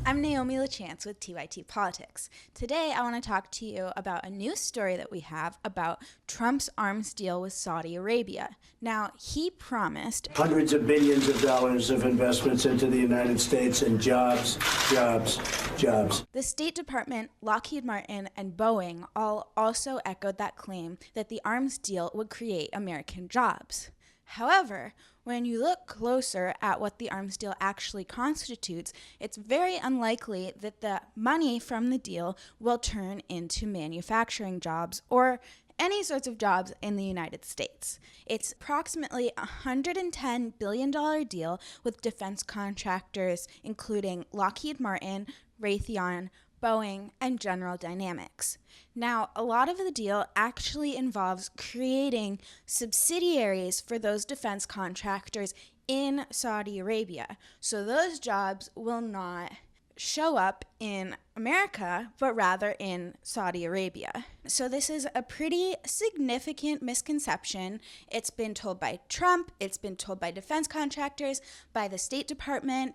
I'm Naomi LaChance with TYT Politics. Today, I want to talk to you about a new story that we have about Trump's arms deal with Saudi Arabia. Now, he promised hundreds of billions of dollars of investments into the United States and jobs. The State Department, Lockheed Martin, and Boeing all also echoed that claim that the arms deal would create American jobs. However, when you look closer at what the arms deal actually constitutes, it's very unlikely that the money from the deal will turn into manufacturing jobs or any sorts of jobs in the United States. It's approximately a $110 billion deal with defense contractors including Lockheed Martin, Raytheon, Boeing, and General Dynamics. Now, a lot of the deal actually involves creating subsidiaries for those defense contractors in Saudi Arabia. So those jobs will not show up in America, but rather in Saudi Arabia. So this is a pretty significant misconception. It's been told by Trump, it's been told by defense contractors, by the State Department.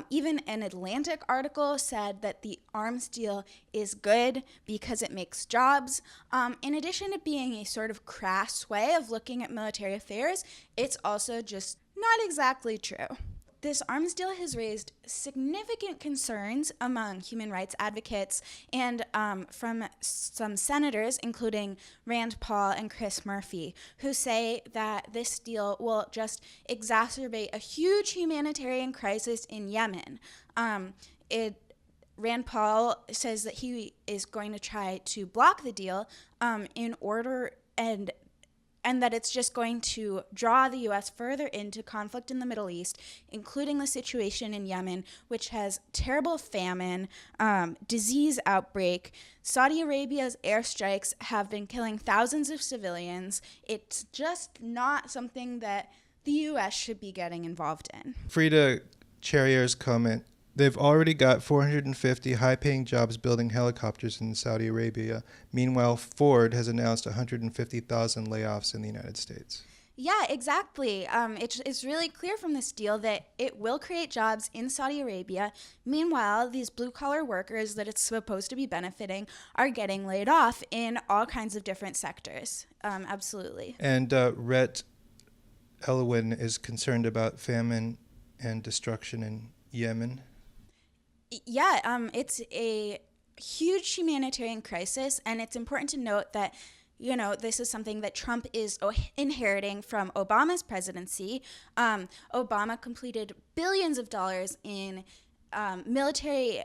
Even an Atlantic article said that the arms deal is good because it makes jobs. In addition to being a sort of crass way of looking at military affairs, it's also just not exactly true. This arms deal has raised significant concerns among human rights advocates and from some senators, including Rand Paul and Chris Murphy, who say that this deal will just exacerbate a huge humanitarian crisis in Yemen. Rand Paul says that he is going to try to block the deal in order and that it's just going to draw the U.S. further into conflict in the Middle East, including the situation in Yemen, which has terrible famine, disease outbreak. Saudi Arabia's airstrikes have been killing thousands of civilians. It's just not something that the U.S. should be getting involved in. Frida Cherrier's comment, they've already got 450 high-paying jobs building helicopters in Saudi Arabia. Meanwhile, Ford has announced 150,000 layoffs in the United States. Yeah, exactly. It's really clear from this deal that it will create jobs in Saudi Arabia. Meanwhile, these blue-collar workers that it's supposed to be benefiting are getting laid off in all kinds of different sectors. Absolutely. And Rhett Elwin is concerned about famine and destruction in Yemen. Yeah, it's a huge humanitarian crisis, and it's important to note that, this is something that Trump is inheriting from Obama's presidency. Obama completed billions of dollars in military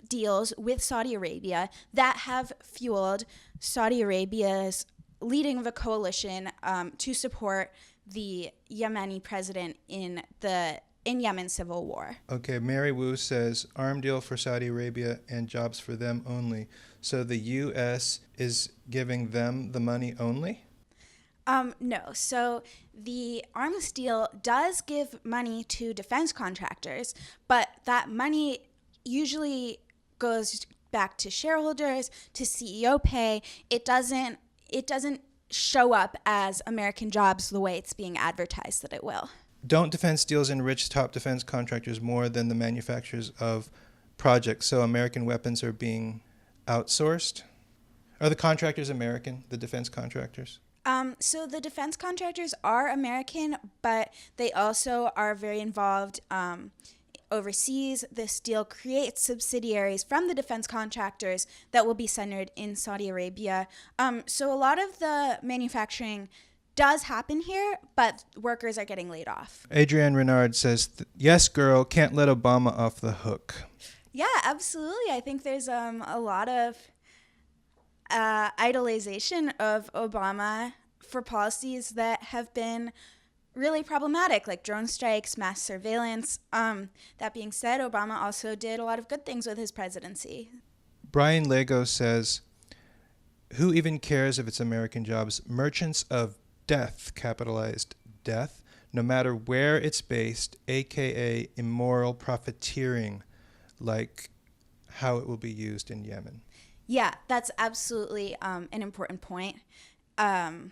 deals with Saudi Arabia that have fueled Saudi Arabia's leading of a coalition to support the Yemeni president in Yemen's civil war. Okay, Mary Wu says, arm deal for Saudi Arabia and jobs for them only. So the U.S. is giving them the money only? No. So the arms deal does give money to defense contractors, but that money usually goes back to shareholders, to CEO pay. It doesn't show up as American jobs the way it's being advertised that it will. Don't defense deals enrich top defense contractors more than the manufacturers of projects? So American weapons are being outsourced? Are the contractors American, the defense contractors? So the defense contractors are American, but they also are very involved overseas. This deal creates subsidiaries from the defense contractors that will be centered in Saudi Arabia. So a lot of the manufacturing does happen here, but workers are getting laid off. Adrienne Renard says, yes, girl, can't let Obama off the hook. Yeah, absolutely. I think there's a lot of idolization of Obama for policies that have been really problematic, like drone strikes, mass surveillance. That being said, Obama also did a lot of good things with his presidency. Brian Lego says, who even cares if it's American jobs? Merchants of death, capitalized death, no matter where it's based, aka immoral profiteering, like how it will be used in Yemen. Yeah, that's absolutely an important point. As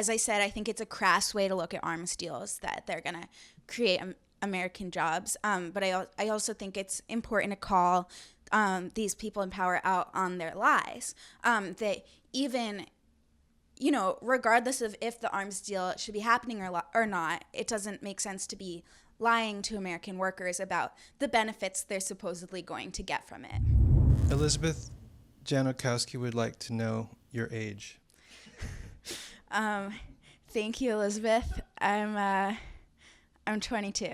I said, I think it's a crass way to look at arms deals, that they're going to create American jobs. But I also think it's important to call these people in power out on their lies. That even, regardless of if the arms deal should be happening or not, it doesn't make sense to be lying to American workers about the benefits they're supposedly going to get from it. Elizabeth Janukowski would like to know your age. Thank you, Elizabeth. I'm 22.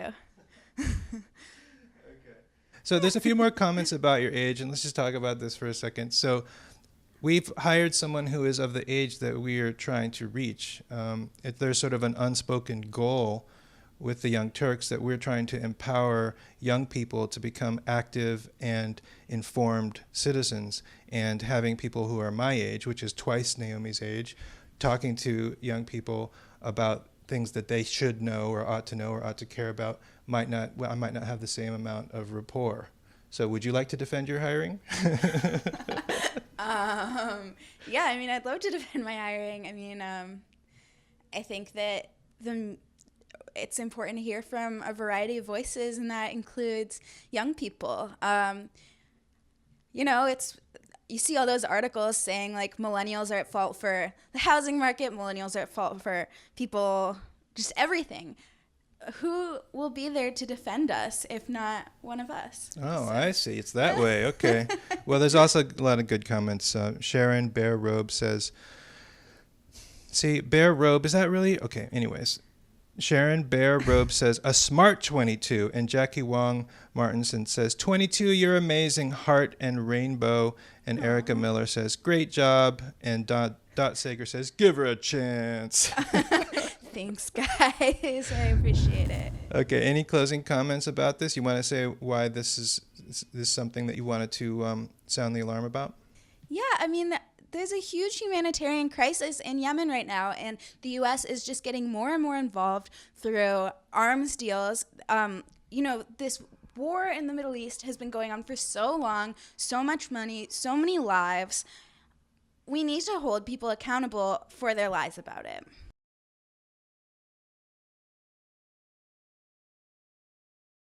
So there's a few more comments about your age, and let's just talk about this for a second. So we've hired someone who is of the age that we are trying to reach. There's sort of an unspoken goal with the Young Turks that we're trying to empower young people to become active and informed citizens, and having people who are my age, which is twice Naomi's age, talking to young people about things that they should know or ought to care about I might not have the same amount of rapport. So would you like to defend your hiring? Yeah, I mean, I'd love to defend my hiring. I mean, I think that it's important to hear from a variety of voices, and that includes young people. You see all those articles saying like millennials are at fault for the housing market, millennials are at fault for people, just everything. Who will be there to defend us if not one of us? Oh, so. I see. It's that way. Okay. Well, there's also a lot of good comments. Sharon Bear Robe says, see, Bear Robe, is that really? Okay, anyways. Sharon Bear Robe says, a smart 22. And Jackie Wong Martinson says, 22, you're amazing, heart and rainbow. And Erica Miller says, great job. And Dot Sager says, give her a chance. Thanks, guys. I appreciate it. Okay, any closing comments about this? You want to say why this is something that you wanted to sound the alarm about? Yeah, I mean, there's a huge humanitarian crisis in Yemen right now, and the U.S. is just getting more and more involved through arms deals. This war in the Middle East has been going on for so long, so much money, so many lives. We need to hold people accountable for their lies about it.